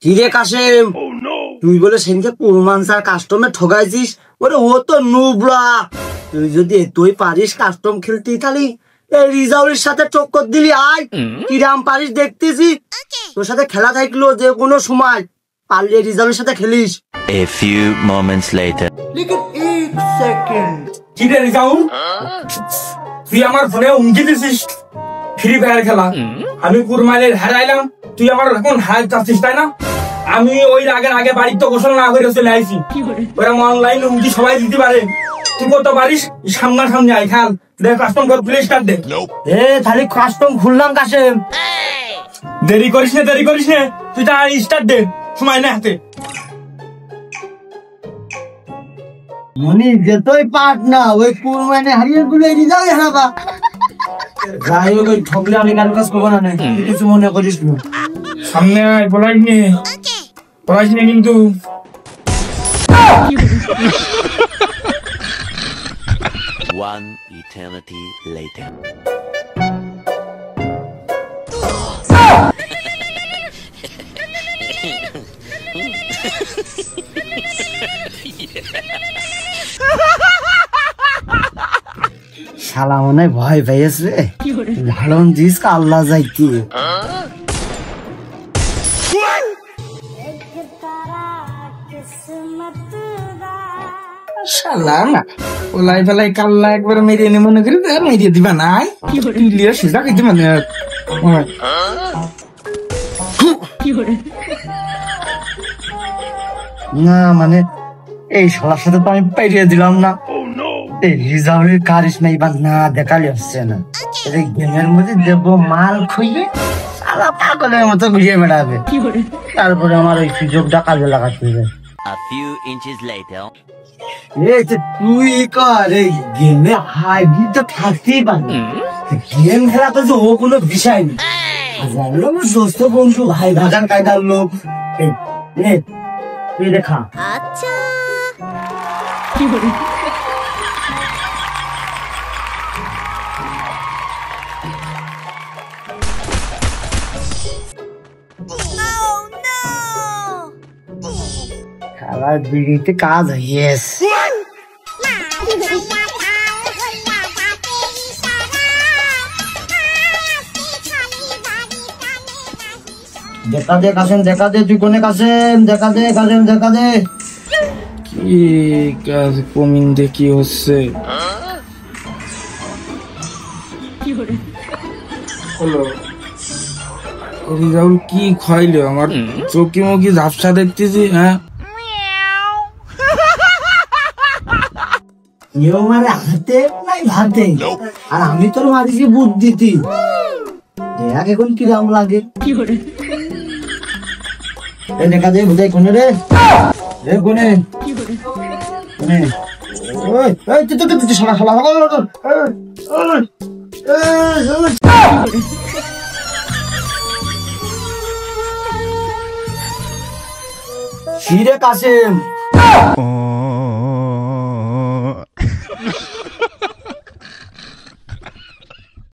কিরে কাশেম, তুই বলে সেদিনকে কুরমান স্যার কাস্টমে ঠগাইছিস? ওরে ও তো নুবরা। তুই যদি তুই পারিস কাস্টম খেলতে, তাহলে এই রিজাউলের সাথে টক্কর দিলি। আয় কিরাম পারিস দেখতেছি। তোর সাথে খেলা থাকলো যে কোনো সময়, পারলে রিজাউলের সাথে খেলিস। A few moments later. লেকিন এক সেকেন্ড। কিরে রিজাউল, তুই আমার ফোনে হুমকি দিছিস ফ্রি ফায়ার খেলা। আমি কুরমানের হারাইলাম, তুই আমার এখন হার চাচ্ছিস তাই না? আমি ওই আগের আগে বাড়ির তো গোসল না করে চলে আইছি। ওরা অনলাইন হুমকি সবাই দিতে পারে, তুই করতে পারিস? সামনাসামনি আই খেল, দেখ কাস্টম কর, প্লে স্টার্ট দে। তাহলে কাস্টম খুললাম কাশেম। দেরি করিস না, তুই তাড়াতাড়ি স্টার্ট দে, সময় না হাতে। মনি যেতই পাট না, ওই কুরমানে হারিয়ে গুলো রিজাউল হারাবা। যাই হোক, ওই ঠকলে আমি কারো কাজ করবো না, কিছু মনে করিস না। সামনে আয়, পড়াইস নে কিন্তু। One eternity later. শালা মনে ভয় পেয়েছে রে। ঝাড়ন দিস আল্লাহ যাইতি। শালা না ওলাই ফেলাই কাল্লা একবার মেরে এনে মনে করি মেরে দিবা নাই ক্লিয়ার সোজা খাইতে মানে না মানে এই শালার সাথে তো আমি পাইয়ে দিলাম না। এই রিজাউলের কারিস নাই বা না দেখালে হচ্ছে না। এই গেমের মধ্যে দেব মাল খুইয়ে শালা পাগলের মতো ঘুরিয়ে বেড়াবে। তারপরে আমার ওই সুযোগটা কাজে লাগাতে হবে। A few inches later. এই যে তুই কর, এই গেমে হাইব্রিড তো থাকতেই পারবে। গেম খেলা তো যে ও কোনো বিষয় নেই। হাজার আমার দোস্ত বন্ধু ভাই ভাগান কায়দার লোক। তুই দেখা আচ্ছা খেলার বিড়িতে কাজ হয়েস। দেখা দে কাসেম, দেখা দে, তুই কোনে কাসেম? দেখা দে কাসেম, দেখা দে। কি কাজ কমিন দে কি হচ্ছে? হলো রিজাউল কি খাইলো? আমার চোখি মুখি ঝাপসা দেখতেছি। হ্যাঁ মানে হাতে নাই ভাতে, আর আমি তোর মারিছি বুদ্ধিতি। দেখ এখন কিরাম লাগে। দেখা দে বুঝাই কোনে রে, কোনে কোনে? ওই তুই তো তুই শালা শালা ফিরে কাসেম।